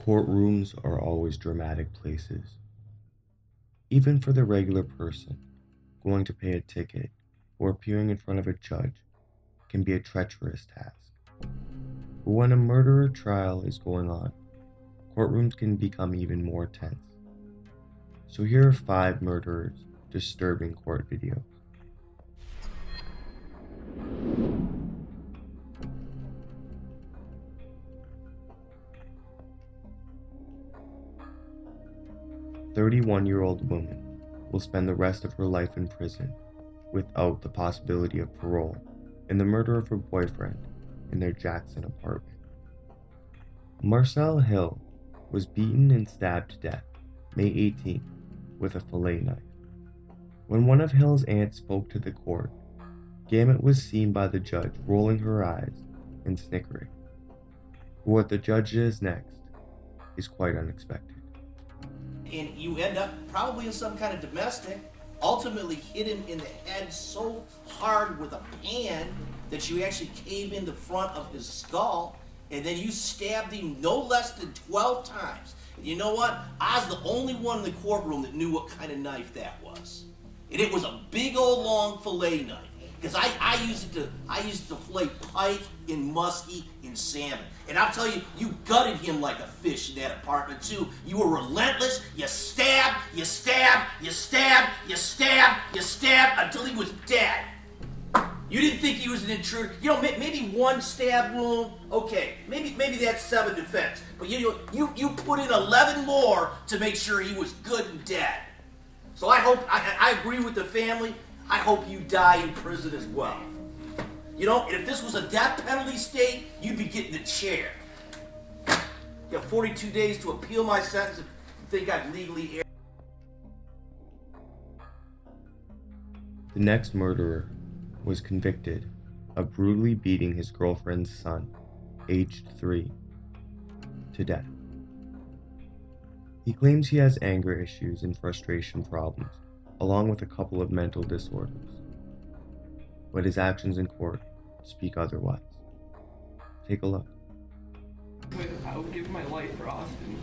Courtrooms are always dramatic places. Even for the regular person, going to pay a ticket or appearing in front of a judge can be a treacherous task. But when a murder trial is going on, courtrooms can become even more tense. So here are 5 murderers' disturbing court videos. A 31-year-old woman will spend the rest of her life in prison without the possibility of parole in the murder of her boyfriend in their Jackson apartment. Marcel Hill was beaten and stabbed to death May 18th with a fillet knife. When one of Hill's aunts spoke to the court, Gamet was seen by the judge rolling her eyes and snickering. But what the judge does next is quite unexpected. And you end up probably in some kind of domestic, ultimately hit him in the head so hard with a pan that you actually cave in the front of his skull, and then you stabbed him no less than 12 times. And you know what? I was the only one in the courtroom that knew what kind of knife that was. And it was a big old long fillet knife. Because I used it to fillet pike and muskie and salmon. And I'll tell you, you gutted him like a fish in that apartment too. You were relentless. You stabbed, you stabbed, you stabbed, you stabbed, you stabbed until he was dead. You didn't think he was an intruder. You know, maybe one stab wound, okay, maybe that's self-defense. But you put in 11 more to make sure he was good and dead. So I agree with the family. I hope you die in prison as well. You know, and if this was a death penalty state, you'd be getting the chair. You have 42 days to appeal my sentence if you think I've legally erred. The next murderer was convicted of brutally beating his girlfriend's son, aged 3, to death. He claims he has anger issues and frustration problems, along with a couple of mental disorders. But his actions in court speak otherwise. Take a look. I would give my life for Austin.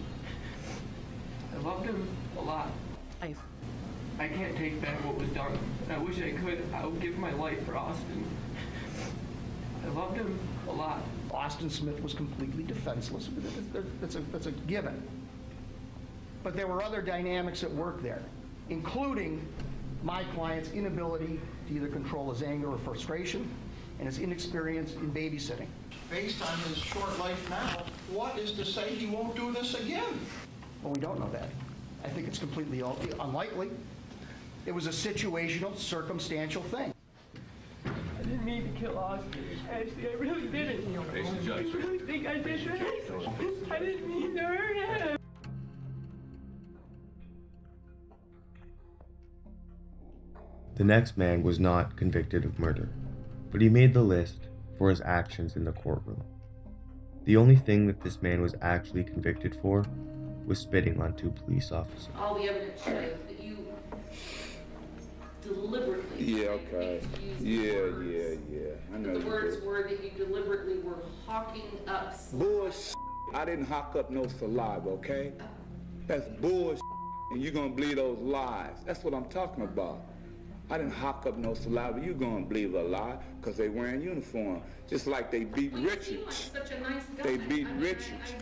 I loved him a lot. I can't take back what was done. I wish I could. I would give my life for Austin. I loved him a lot. Austin Smith was completely defenseless. That's a given. But there were other dynamics at work there, including my client's inability to either control his anger or frustration and his inexperience in babysitting. Based on his short life now, what is to say he won't do this again? Well, we don't know that. I think it's completely unlikely. It was a situational, circumstantial thing. I didn't mean to kill Austin. Actually, I really didn't. I really think I did that. I didn't mean to hurt him. The next man was not convicted of murder, but he made the list for his actions in the courtroom. The only thing that this man was actually convicted for was spitting on 2 police officers. All the evidence shows that you deliberately. Yeah, okay. Yeah. I know the words were that you deliberately were hawking up. Bullshit. I didn't hawk up no saliva, okay? That's bullshit, and you're gonna believe those lies. That's what I'm talking about. I didn't hawk up no saliva. You gonna believe a lie because they wearing uniform. Just like they beat Richards. Such a nice guy. They beat Richards.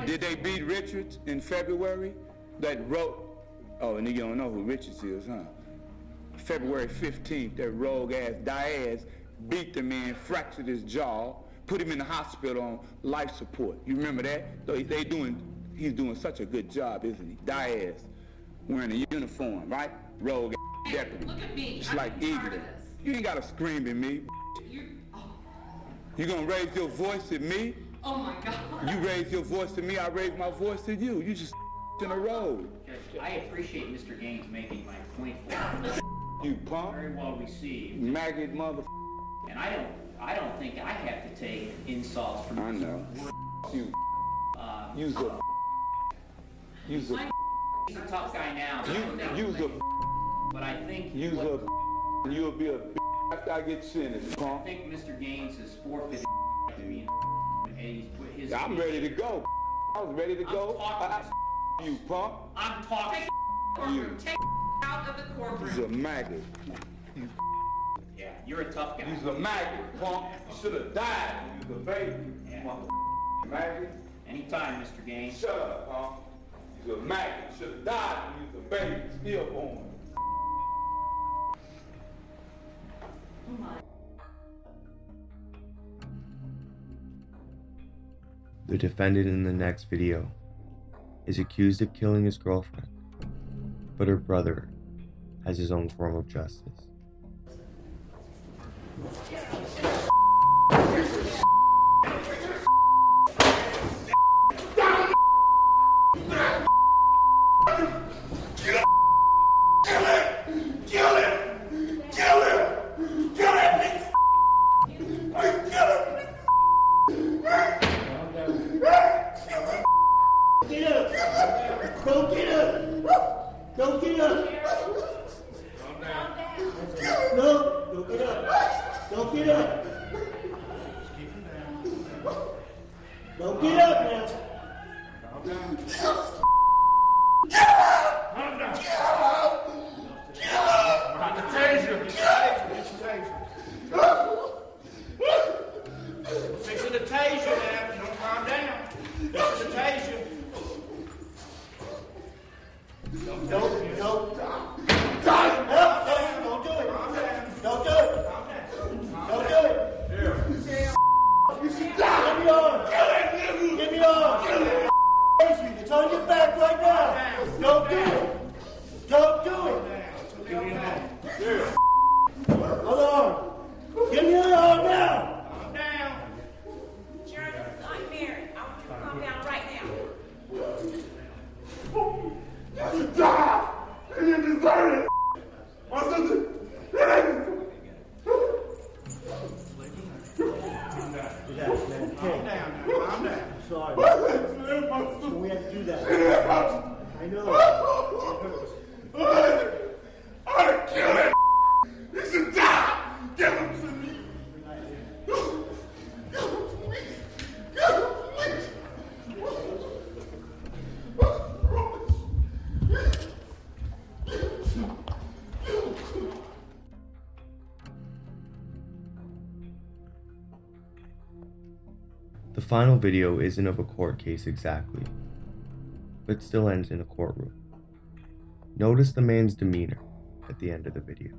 Did they beat Richards in February? That wrote, oh, and you don't know who Richards is, huh? February 15th, that rogue ass Diaz beat the man, fractured his jaw, put him in the hospital on life support. You remember that? So he's doing such a good job, isn't he? Diaz, wearing a uniform, right? Rogue ass deputy. Look at me. Just like Eagle. You ain't gotta scream at me. You gonna raise your voice at me? Oh my God. You raise your voice to me, I raise my voice to you. You just in a road. I appreciate Mr. Gaines making my point for me. You punk. Very well received. Maggot mother. And I don't think I have to take insults from. I know. You. Use a. He's a tough guy now. Use a. But I think. Use a. You'll be a. After I get sentenced, punk. I think Mr. Gaines has forfeited to me. And he's put his. I'm ready to go. I was ready to go. You punk. I'm talking. Courtroom. Take out of the courtroom. He's a maggot. Yeah, you're a tough guy. He's a maggot, punk. You should have died when you was a baby. Yeah. Maggot. Anytime, Mr. Gaines. Shut up, punk. He's a maggot. You should have died when you was a baby. Stillborn. The defendant in the next video is accused of killing his girlfriend, but her brother has his own form of justice. The final video isn't of a court case exactly, but still ends in a courtroom. Notice the man's demeanor at the end of the video.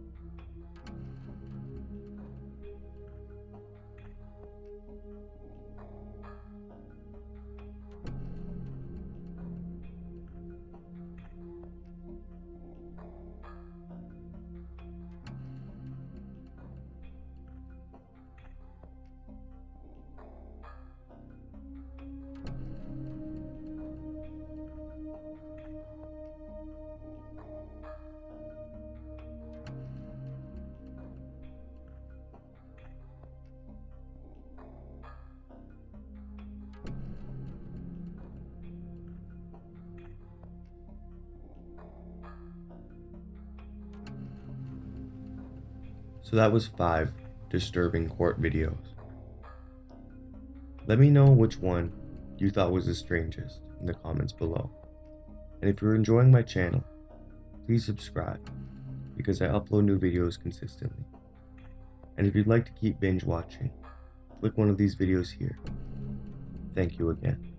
So that was 5 disturbing court videos. Let me know which one you thought was the strangest in the comments below. And if you're enjoying my channel, please subscribe because I upload new videos consistently. And if you'd like to keep binge watching, click one of these videos here. Thank you again.